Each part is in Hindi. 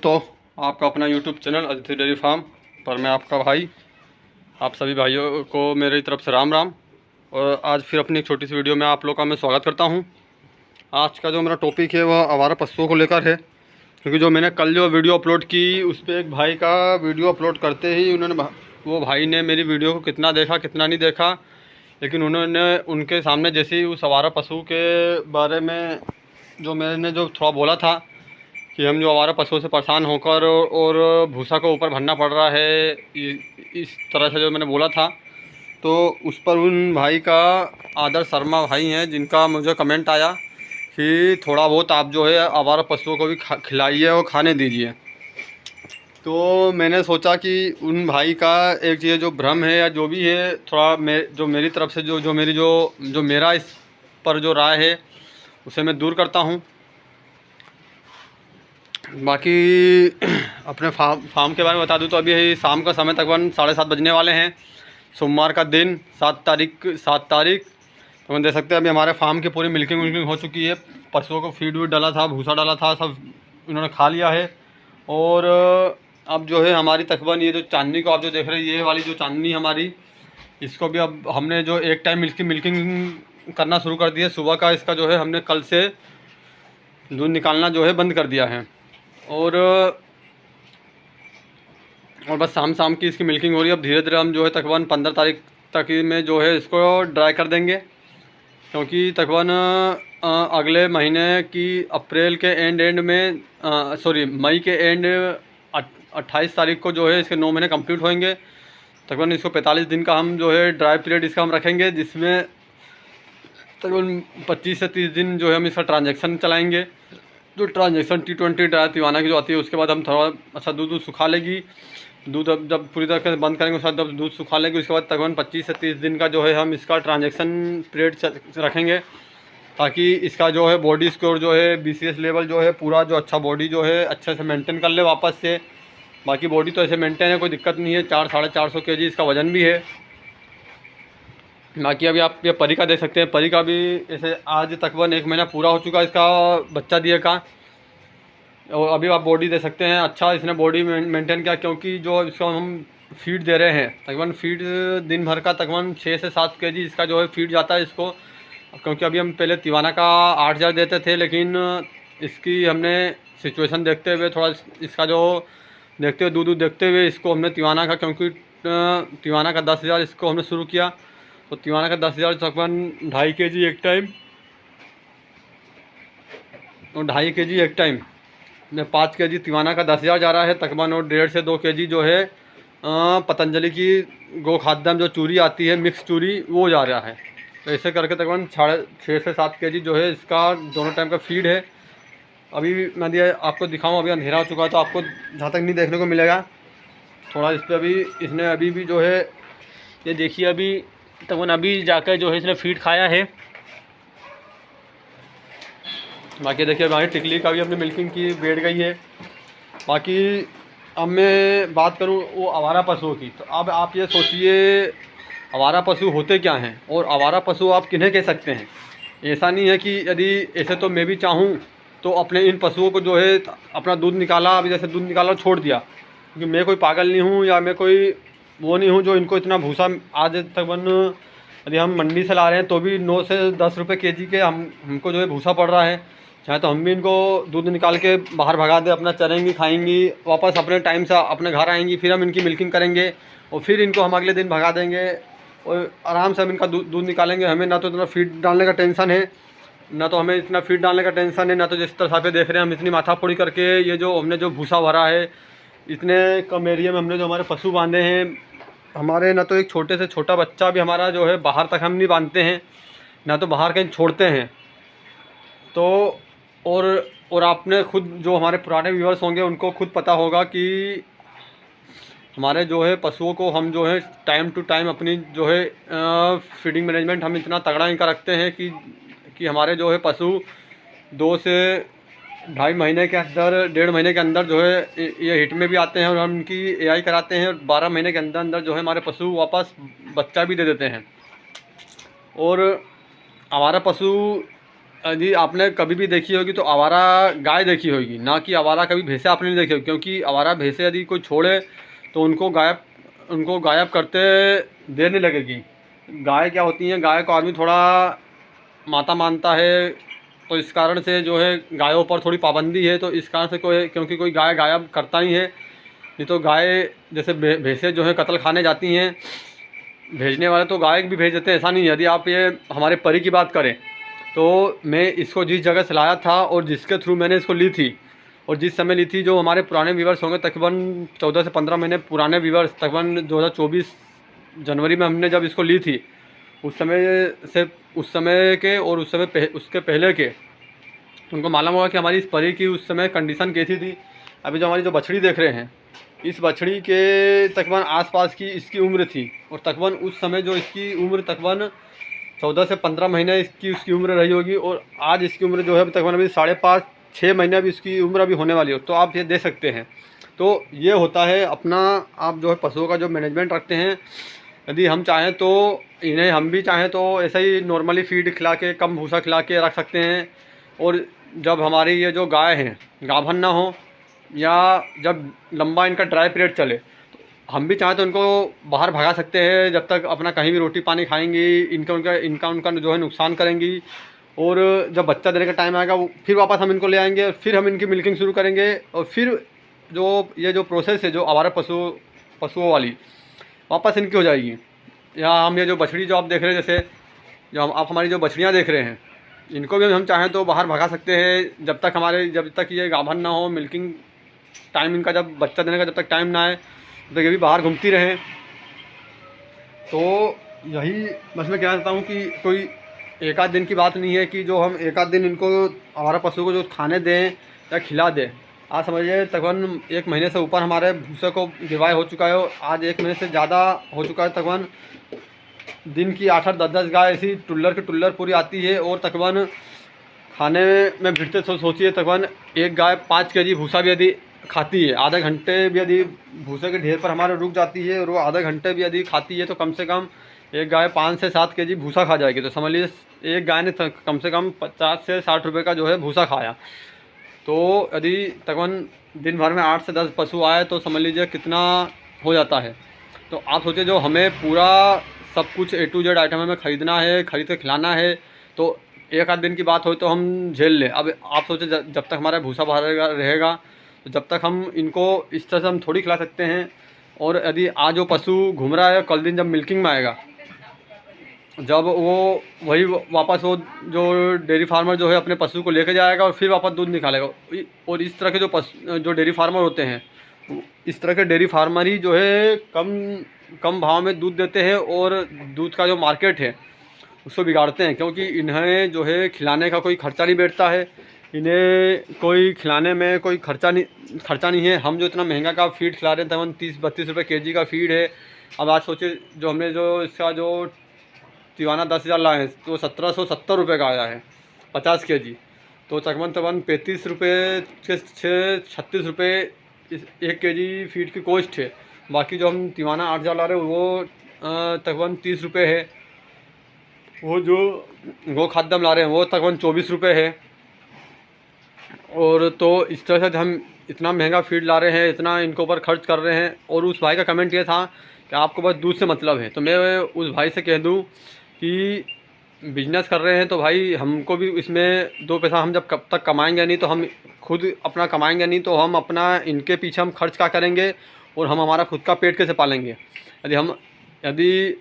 तो आपका अपना YouTube channel Aditi dairy farm पर मैं आपका भाई, आप सभी भाइयों को मेरी तरफ से राम राम। और आज फिर अपनी एक छोटी सी वीडियो में आप लोग का मैं स्वागत करता हूं। आज का जो मेरा टॉपिक है वह आवारा पशुओं को लेकर है, क्योंकि जो मैंने कल जो वीडियो अपलोड की उस पर एक भाई का वीडियो अपलोड करते ही वो भाई ने मेरी वीडियो को कितना देखा कितना नहीं देखा, लेकिन उन्होंने उनके सामने जैसे ही उस आवारा पशु के बारे में जो मैंने जो थोड़ा बोला था कि हम जो आवारा पशुओं से परेशान होकर और भूसा को ऊपर भरना पड़ रहा है, इस तरह से जो मैंने बोला था, तो उस पर उन भाई का आदर शर्मा भाई हैं जिनका मुझे कमेंट आया कि थोड़ा बहुत आप जो है आवारा पशुओं को भी खिलाइए और खाने दीजिए। तो मैंने सोचा कि उन भाई का एक ये जो भ्रम है या जो भी है, थोड़ा जो मेरी तरफ से जो मेरा इस पर जो राय है उसे मैं दूर करता हूँ। बाकी अपने फार्म के बारे में बता दूं तो अभी शाम का समय तकरीबन 7:30 बजने वाले हैं। सोमवार का दिन 7 तारीख तो हम देख सकते हैं अभी हमारे फार्म की पूरी मिल्किंग हो चुकी है। पशुओं को फीड वीड डाला था, भूसा डाला था, सब उन्होंने खा लिया है। और अब जो है हमारी तकरीबन ये जो चांदनी को आप जो देख रहे हैं, ये वाली जो चांदनी हमारी, इसको भी अब हमने जो एक टाइम इसकी मिल्किंग करना शुरू कर दिया। सुबह का इसका जो है हमने कल से दूध निकालना जो है बंद कर दिया है। और बस शाम की इसकी मिल्किंग हो रही है। अब धीरे धीरे हम जो है तकरीबन 15 तारीख तक में जो है इसको ड्राई कर देंगे, क्योंकि तकरीबन अगले महीने की अप्रैल के एंड में मई के एंड 28 तारीख को जो है इसके 9 महीने कंप्लीट होंगे। तकरीबन इसको 45 दिन का हम जो है ड्राई पीरियड इसका हम रखेंगे, जिसमें तकरीबन 25 से 30 दिन जो है हम इसका ट्रांजेक्शन चलाएँगे। जो ट्रांजेक्शन T20 ड्राई तिवाना की जो आती है, उसके बाद हम थोड़ा अच्छा दूध सुखा लेगी। दूध अब जब पूरी तरह से बंद करेंगे उसके बाद जब दूध सुखा लेगी, उसके बाद तकरीबन 25 से 30 दिन का जो है हम इसका ट्रांजेक्शन पीरियड रखेंगे, ताकि इसका जो है बॉडी स्कोर जो है BCS लेवल जो है पूरा जो अच्छा बॉडी जो है अच्छे से मेंटेन कर ले वापस से। बाकी बॉडी तो ऐसे मेंटेन है, कोई दिक्कत नहीं है। 400-450 kg इसका वज़न भी है। बाकी अभी आप ये परी का देख सकते हैं। परी का भी ऐसे आज तकरीबन 1 महीना पूरा हो चुका है इसका बच्चा दिए का। और अभी आप बॉडी दे सकते हैं, अच्छा इसने बॉडी मेंटेन किया, क्योंकि जो इसको हम फीड दे रहे हैं तकरीबन फीड दिन भर का तकरीबन 6 से 7 kg इसका जो है फीड जाता है इसको। क्योंकि अभी हम पहले तिवाना का 8,000 देते थे, लेकिन इसकी हमने सिचुएशन देखते हुए थोड़ा इसका जो देखते हुए दूध देखते हुए इसको हमने तिवाना का, क्योंकि तिवाना का 10,000 इसको हमने शुरू किया, तो तिवाना का 10,000 तकरीबन 2.5 kg एक टाइम, तो 2.5 kg एक टाइम में 5 kg तिवाना का 10,000 जा रहा है तकरीबन। और 1.5 से 2 kg जो है पतंजलि की गो खाद्यान्न जो चूरी आती है, मिक्स चूरी, वो जा रहा है। तो ऐसे करके तकरीबन 6.5 से 7 kg जो है इसका दोनों टाइम का फीड है। अभी मैं आपको दिखाऊं, अभी अंधेरा हो चुका है तो आपको जहाँ तक नहीं देखने को मिलेगा। थोड़ा इस पर अभी इसने अभी भी जो है ये देखिए, अभी तकरीबन अभी जाकर जो है इसने फीड खाया है। बाकी देखिए हमारी टिकली का भी अपनी मिल्किंग की बैठ गई है। बाकी अब मैं बात करूं वो आवारा पशुओं की, तो अब आप ये सोचिए आवारा पशु होते क्या हैं और आवारा पशु आप किन्हें कह सकते हैं। ऐसा नहीं है कि यदि ऐसे तो मैं भी चाहूं तो अपने इन पशुओं को जो है अपना दूध निकाला, अभी जैसे दूध निकाला छोड़ दिया, क्योंकि मैं कोई पागल नहीं हूँ या मैं कोई वो नहीं हूँ जो इनको इतना भूसा आज तकरीबन यदि हम मंडी से ला रहे हैं तो भी 9 से 10 रुपये kg के हमको जो है भूसा पड़ रहा है। चाहे तो हम भी इनको दूध निकाल के बाहर भगा दें, अपना चरेंगी खाएंगी, वापस अपने टाइम से अपने घर आएंगी, फिर हम इनकी मिल्किंग करेंगे और फिर इनको हम अगले दिन भगा देंगे और आराम से हम इनका दूध निकालेंगे। हमें ना तो इतना फीड डालने का टेंशन है, ना तो हमें इतना फीड डालने का टेंशन है, ना तो जिस तरह पे देख रहे हैं हम इतनी माथाफोड़ी करके ये जो हमने जो भूसा भरा है, इतने कम एरिया में हमने जो हमारे पशु बांधे हैं, हमारे ना तो एक छोटे से छोटा बच्चा भी हमारा जो है बाहर तक हम नहीं बांधते हैं, ना तो बाहर कहीं छोड़ते हैं। तो और आपने खुद जो हमारे पुराने व्यूअर्स होंगे उनको खुद पता होगा कि हमारे जो है पशुओं को हम जो है टाइम टू टाइम अपनी जो है फीडिंग मैनेजमेंट हम इतना तगड़ा इनका रखते हैं कि हमारे जो है पशु 2 से 2.5 महीने के अंदर, 1.5 महीने के अंदर जो है ये हिट में भी आते हैं और हम इनकी AI कराते हैं, और 12 महीने के अंदर अंदर जो है हमारे पशु वापस बच्चा भी दे देते हैं। और हमारा पशु यदि आपने कभी भी देखी होगी तो आवारा गाय देखी होगी, ना कि आवारा कभी भैंसे आपने नहीं देखी होगी, क्योंकि आवारा भैंसे यदि कोई छोड़े तो उनको गायब करते देर नहीं लगेगी। गाय क्या होती हैं, गाय को आदमी थोड़ा माता मानता है, तो इस कारण से जो है गायों पर थोड़ी पाबंदी है, तो इस कारण से क्योंकि कोई गाय गायब करता नहीं है। नहीं तो गाय जैसे भैंसें जो है कत्ल खाने जाती हैं, भेजने वाले तो गाय भी भेज देते हैं, ऐसा नहीं है। यदि आप ये हमारे परी की बात करें तो मैं इसको जिस जगह से लाया था और जिसके थ्रू मैंने इसको ली थी, और जिस समय ली थी, जो हमारे पुराने व्यूवर्स होंगे तकरीबन 14 से 15 महीने पुराने व्यूवर्स, तकरीबन 2024 जनवरी में हमने जब इसको ली थी, उस समय के और उसके पहले के उनको मालूम होगा कि हमारी इस परी की उस समय कंडीशन कैसी थी। अभी जो हमारी जो बछड़ी देख रहे हैं, इस बछड़ी के तकरीबन आसपास की इसकी उम्र थी, और तकरीबन उस समय जो इसकी उम्र तकरीबन 14 से 15 महीने उसकी उम्र रही होगी, और आज इसकी उम्र जो है तकरीबन अभी 5.5-6 महीने अभी इसकी उम्र अभी होने वाली हो। तो आप ये दे सकते हैं। तो ये होता है अपना, आप जो है पशुओं का जो मैनेजमेंट रखते हैं। यदि हम चाहें तो इन्हें, हम भी चाहें तो ऐसा ही नॉर्मली फीड खिला के, कम भूसा खिला के रख सकते हैं। और जब हमारी ये जो गाय हैं गाभन ना हो, या जब लंबा इनका ड्राई पीरियड चले, तो हम भी चाहें तो इनको बाहर भगा सकते हैं, जब तक अपना कहीं भी रोटी पानी खाएंगी, इनका जो है नुकसान करेंगी। और जब बच्चा देने का टाइम आएगा, वो फिर वापस हम इनको ले आएंगे, फिर हम इनकी मिल्किंग शुरू करेंगे, और फिर ये जो प्रोसेस है जो आवारा पशुओं वाली, वापस इनकी हो जाएगी। या हम ये जो बछड़ी जो आप देख रहे हैं, जैसे जो आप हमारी जो बछड़ियाँ देख रहे हैं, इनको भी हम चाहें तो बाहर भगा सकते हैं, जब तक ये गाभन ना हो, मिल्किंग टाइम इनका जब बच्चा देने का जब तक टाइम ना आए, तब तक ये भी बाहर घूमती रहें। तो यही बस मैं कहना चाहता हूँ कि कोई एक आध दिन की बात नहीं है कि जो हम एक आध दिन इनको, हमारा पशु को जो खाने दें या खिला दें। आज समझिए तकरीबन 1 महीने से ऊपर हमारे भूसे को गिरवाए हो चुका है, आज 1 महीने से ज़्यादा हो चुका है। तकरीबन दिन की 8-8, 10-10 गाय ऐसी टुल्लर की टुल्लर पूरी आती है, और तकरीबन खाने में भिड़ते सोचिए तकरीबन एक गाय 5 kg भूसा भी यदि खाती है, आधे घंटे भी यदि भूसे के ढेर पर हमारे रुक जाती है, और वो आधे घंटे भी यदि खाती है, तो कम से कम एक गाय 5 से 7 kg भूसा खा जाएगी। तो समझ लीजिए एक गाय ने कम से कम 50 से 60 रुपये का जो है भूसा खाया। तो यदि तकरीबन दिन भर में 8 से 10 पशु आए, तो समझ लीजिए कितना हो जाता है। तो आप सोचिए, जो हमें पूरा सब कुछ A to Z आइटम हमें ख़रीदना है, खरीद के खिलाना है, तो एक आध दिन की बात हो तो हम झेल लें। अब आप सोचें, जब तक हमारा भूसा बाहर रहेगा, तो जब तक हम इनको इस तरह से हम थोड़ी खिला सकते हैं। और यदि आज वो पशु घूम रहा है, कल दिन जब मिल्किंग में आएगा, जब वो वही वापस वो जो डेयरी फार्मर जो है अपने पशु को लेके जाएगा और फिर वापस दूध निकालेगा। और इस तरह के जो डेयरी फार्मर होते हैं, इस तरह के डेयरी फार्मर ही जो है कम भाव में दूध देते हैं, और दूध का जो मार्केट है उसको बिगाड़ते हैं, क्योंकि इन्हें जो है खिलाने का कोई खर्चा नहीं बैठता है। इन्हें कोई खिलाने में कोई खर्चा नहीं है। हम जो इतना महंगा का फीड खिला रहे हैं, तकरीबन 30-32 रुपये kg का फीड है। अब आज सोचिए, जो हमने जो इसका जो तिवाना 10,000 लाए हैं, तो 1770 रुपये का आया है 50 kg। तो तकरीबन 35 रुपये से 36 रुपये 1 kg फीड की कॉस्ट है। बाकी जो हम तिवाना 8,000 ला रहे हैं, वो तकरीबन 30 रुपये है। वो जो गो खाद्य हम ला रहे हैं, वो तकरीबन 24 रुपये है। और तो इस तरह से हम इतना महंगा फीड ला रहे हैं, इतना इनके ऊपर खर्च कर रहे हैं। और उस भाई का कमेंट ये था कि आपको बस दूध से मतलब है। तो मैं उस भाई से कह दूं कि बिजनेस कर रहे हैं तो भाई हमको भी इसमें 2 पैसा हम जब कब तक कमाएंगे नहीं, तो हम खुद अपना कमाएंगे नहीं, तो हम अपना इनके पीछे हम खर्च क्या करेंगे, और हम हमारा खुद का पेट कैसे पालेंगे। यदि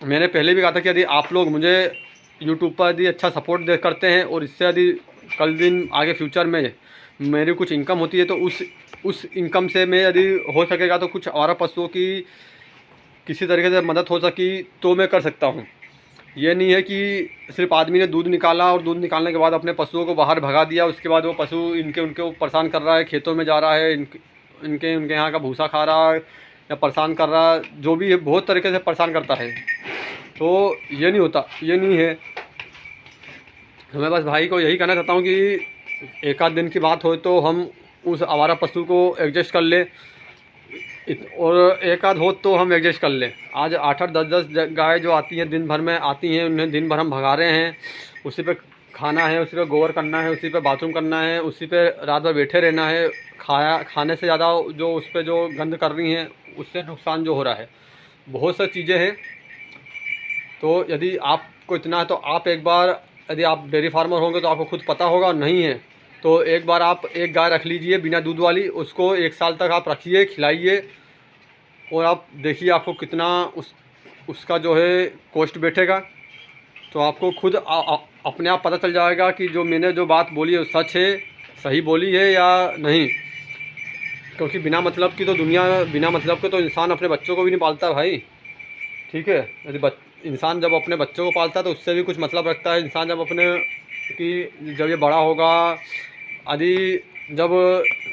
मैंने पहले भी कहा था कि यदि आप लोग मुझे यूट्यूब पर यदि अच्छा सपोर्ट करते हैं, और इससे यदि कल दिन आगे फ्यूचर में मेरी कुछ इनकम होती है, तो उस इनकम से मैं यदि हो सकेगा तो कुछ आवारा पशुओं की किसी तरीके से मदद हो सकी तो मैं कर सकता हूँ। ये नहीं है कि सिर्फ आदमी ने दूध निकाला और दूध निकालने के बाद अपने पशुओं को बाहर भगा दिया, उसके बाद वो पशु उनके परेशान कर रहा है, खेतों में जा रहा है, उनके यहाँ का भूसा खा रहा है या परेशान कर रहा है, जो भी है बहुत तरीके से परेशान करता है। तो ये नहीं होता, ये नहीं है। तो मैं बस भाई को यही कहना चाहता हूँ कि एक आध दिन की बात हो तो हम उस आवारा पशु को एडजस्ट कर लें, और एक आध हो तो हम एडजस्ट कर लें। आज 8-8, 10-10 गाय जो आती हैं दिन भर में आती हैं, उन्हें दिन भर हम भगा रहे हैं, उसी पे खाना है, उसी पे गोबर करना है, उसी पे बाथरूम करना है, उसी पे रात भर बैठे रहना है। खाने से ज़्यादा जो उस पर जो गंद कर रही हैं उससे नुकसान जो हो रहा है, बहुत सी चीज़ें हैं। तो यदि आपको इतना है तो आप एक बार, यदि आप डेयरी फार्मर होंगे तो आपको खुद पता होगा, और नहीं है तो एक बार आप एक गाय रख लीजिए बिना दूध वाली, उसको 1 साल तक आप रखिए, खिलाइए, और आप देखिए आपको कितना उसका जो है कॉस्ट बैठेगा। तो आपको खुद अपने आप पता चल जाएगा कि जो मैंने जो बात बोली है सच है, सही बोली है या नहीं। क्योंकि बिना मतलब की तो दुनिया, बिना मतलब के तो इंसान अपने बच्चों को भी नहीं पालता भाई, ठीक है। यदि इंसान जब अपने बच्चों को पालता है तो उससे भी कुछ मतलब रखता है इंसान, जब अपने कि जब ये बड़ा होगा, यदि जब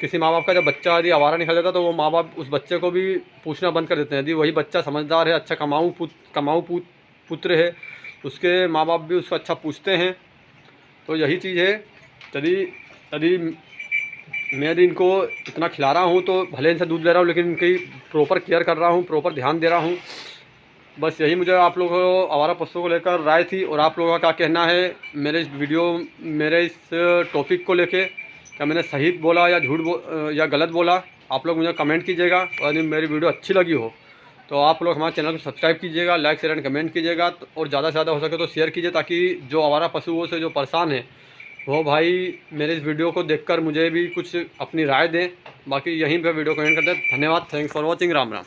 किसी माँ बाप का जब बच्चा यदि आवारा निकल जाता तो वो माँ बाप उस बच्चे को भी पूछना बंद कर देते हैं। यदि वही बच्चा समझदार है, अच्छा कमाऊ पुत्र है, उसके माँ बाप भी उसको अच्छा पूछते हैं। तो यही चीज़ है। यदि यदि मैं यदि इनको इतना खिला रहा हूँ तो भले इनसे दूध ले रहा हूँ, लेकिन इनकी प्रॉपर केयर कर रहा हूँ, प्रॉपर ध्यान दे रहा हूँ। बस यही मुझे आप लोगों को आवारा पशुओं को लेकर राय थी। और आप लोगों का क्या कहना है मेरे इस मेरे इस टॉपिक को लेके? क्या मैंने सही बोला या या गलत बोला? आप लोग मुझे कमेंट कीजिएगा। और यदि मेरी वीडियो अच्छी लगी हो तो आप लोग हमारे चैनल को सब्सक्राइब कीजिएगा, लाइक शेयर एंड कमेंट कीजिएगा, और ज़्यादा से ज़्यादा हो सके तो शेयर कीजिए, ताकि जो आवारा पशुओं से जो परेशान है वो भाई मेरे इस वीडियो को देखकर मुझे भी कुछ अपनी राय दें। बाकी यहीं पे वीडियो को एंड करते हैं। धन्यवाद, thanks for watching, Ram Ram.